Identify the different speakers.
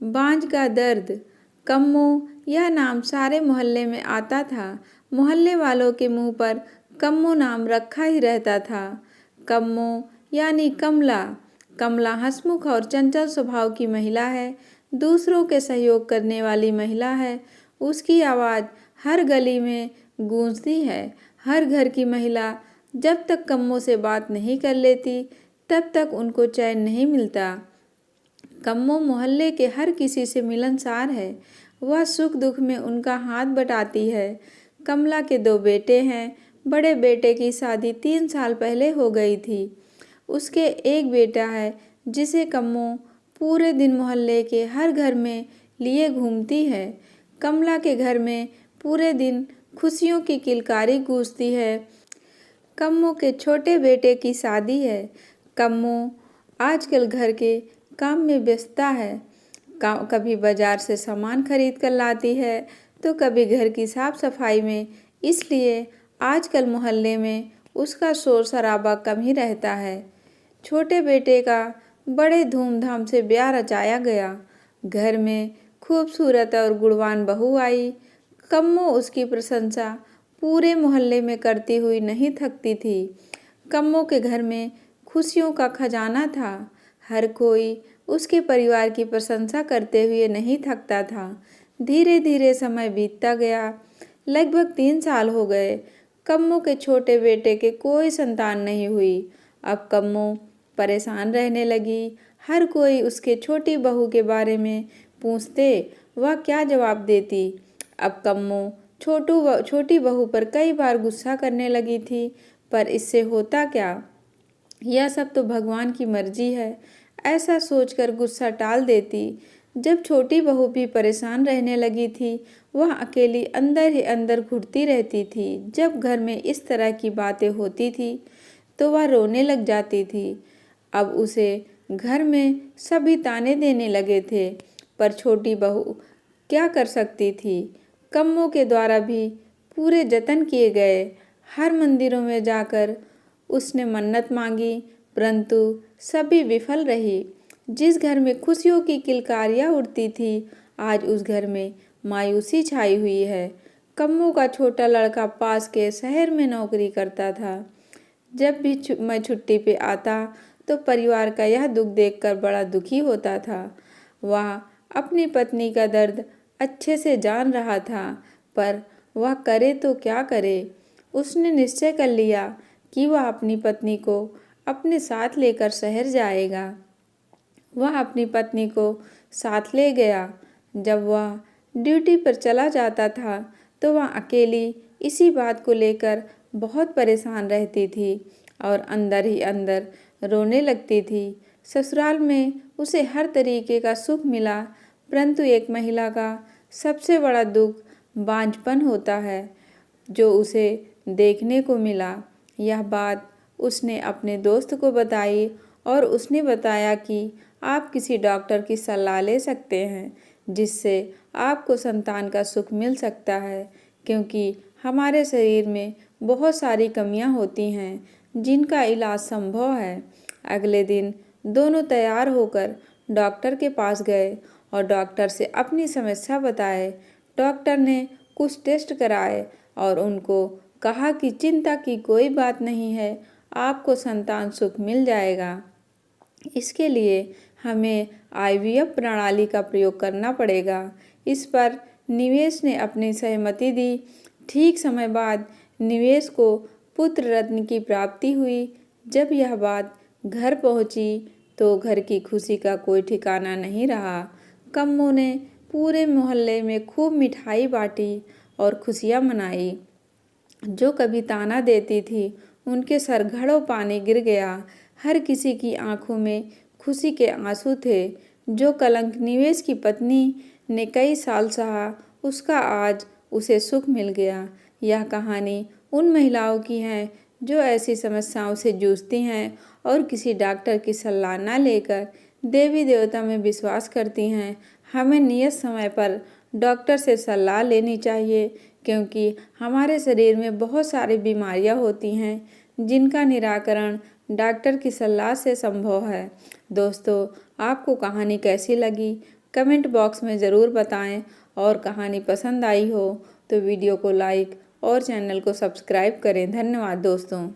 Speaker 1: बांझ का दर्द। कम्मो यह नाम सारे मोहल्ले में आता था। मोहल्ले वालों के मुंह पर कम्मो नाम रखा ही रहता था। कम्मो यानी कमला। कमला हंसमुख और चंचल स्वभाव की महिला है। दूसरों के सहयोग करने वाली महिला है। उसकी आवाज़ हर गली में गूंजती है। हर घर की महिला जब तक कम्मो से बात नहीं कर लेती तब तक उनको चैन नहीं मिलता। कम्मो मोहल्ले के हर किसी से मिलनसार है। वह सुख दुख में उनका हाथ बटाती है। कमला के 2 बेटे हैं। बड़े बेटे की शादी 3 साल पहले हो गई थी। उसके एक बेटा है जिसे कम्मो पूरे दिन मोहल्ले के हर घर में लिए घूमती है। कमला के घर में पूरे दिन खुशियों की किलकारी गूंजती है। कम्मो के छोटे बेटे की शादी है। कम्मो आजकल घर के काम में व्यस्तता है। कभी बाजार से सामान खरीद कर लाती है तो कभी घर की साफ सफाई में। इसलिए आजकल मोहल्ले में उसका शोर शराबा कम ही रहता है। छोटे बेटे का बड़े धूमधाम से ब्याह रचाया गया। घर में खूबसूरत और गुणवान बहू आई। कम्मो उसकी प्रशंसा पूरे मोहल्ले में करती हुई नहीं थकती थी। कम्मो के घर में खुशियों का खजाना था। हर कोई उसके परिवार की प्रशंसा करते हुए नहीं थकता था। धीरे धीरे समय बीतता गया। लगभग 3 साल हो गए। कम्मो के छोटे बेटे के कोई संतान नहीं हुई। अब कम्मो परेशान रहने लगी। हर कोई उसके छोटी बहू के बारे में पूछते, वह क्या जवाब देती। अब कम्मो छोटी बहू पर कई बार गुस्सा करने लगी थी, पर इससे होता क्या, यह सब तो भगवान की मर्जी है, ऐसा सोचकर गुस्सा टाल देती। जब छोटी बहू भी परेशान रहने लगी थी, वह अकेली अंदर ही अंदर घुटती रहती थी। जब घर में इस तरह की बातें होती थी तो वह रोने लग जाती थी। अब उसे घर में सभी ताने देने लगे थे, पर छोटी बहू क्या कर सकती थी। कम्मो के द्वारा भी पूरे जतन किए गए। हर मंदिरों में जाकर उसने मन्नत मांगी, परंतु सभी विफल रही। जिस घर में खुशियों की किलकारियाँ उठती थी, आज उस घर में मायूसी छाई हुई है। कम्मो का छोटा लड़का पास के शहर में नौकरी करता था। जब भी मैं छुट्टी पे आता तो परिवार का यह दुख देखकर बड़ा दुखी होता था। वह अपनी पत्नी का दर्द अच्छे से जान रहा था, पर वह करे तो क्या करे। उसने निश्चय कर लिया कि वह अपनी पत्नी को अपने साथ लेकर शहर जाएगा। वह अपनी पत्नी को साथ ले गया। जब वह ड्यूटी पर चला जाता था तो वह अकेली इसी बात को लेकर बहुत परेशान रहती थी और अंदर ही अंदर रोने लगती थी। ससुराल में उसे हर तरीके का सुख मिला, परंतु एक महिला का सबसे बड़ा दुख बांझपन होता है, जो उसे देखने को मिला। यह बात उसने अपने दोस्त को बताई और उसने बताया कि आप किसी डॉक्टर की सलाह ले सकते हैं, जिससे आपको संतान का सुख मिल सकता है, क्योंकि हमारे शरीर में बहुत सारी कमियां होती हैं जिनका इलाज संभव है। अगले दिन दोनों तैयार होकर डॉक्टर के पास गए और डॉक्टर से अपनी समस्या बताए। डॉक्टर ने कुछ टेस्ट कराए और उनको कहा कि चिंता की कोई बात नहीं है, आपको संतान सुख मिल जाएगा। इसके लिए हमें IVF प्रणाली का प्रयोग करना पड़ेगा। इस पर निवेश ने अपनी सहमति दी। ठीक समय बाद निवेश को पुत्र रत्न की प्राप्ति हुई। जब यह बात घर पहुंची तो घर की खुशी का कोई ठिकाना नहीं रहा। कम्मो ने पूरे मोहल्ले में खूब मिठाई बांटी और खुशियां मनाई। जो कभी ताना देती थी, उनके सर घड़ों पानी गिर गया। हर किसी की आंखों में खुशी के आंसू थे। जो कलंक निवेश की पत्नी ने कई साल सहा, उसका आज उसे सुख मिल गया। यह कहानी उन महिलाओं की है जो ऐसी समस्याओं से जूझती हैं और किसी डॉक्टर की सलाह न लेकर देवी देवता में विश्वास करती हैं। हमें नियत समय पर डॉक्टर से सलाह लेनी चाहिए, क्योंकि हमारे शरीर में बहुत सारी बीमारियां होती हैं जिनका निराकरण डॉक्टर की सलाह से संभव है। दोस्तों, आपको कहानी कैसी लगी कमेंट बॉक्स में ज़रूर बताएं और कहानी पसंद आई हो तो वीडियो को लाइक और चैनल को सब्सक्राइब करें। धन्यवाद दोस्तों।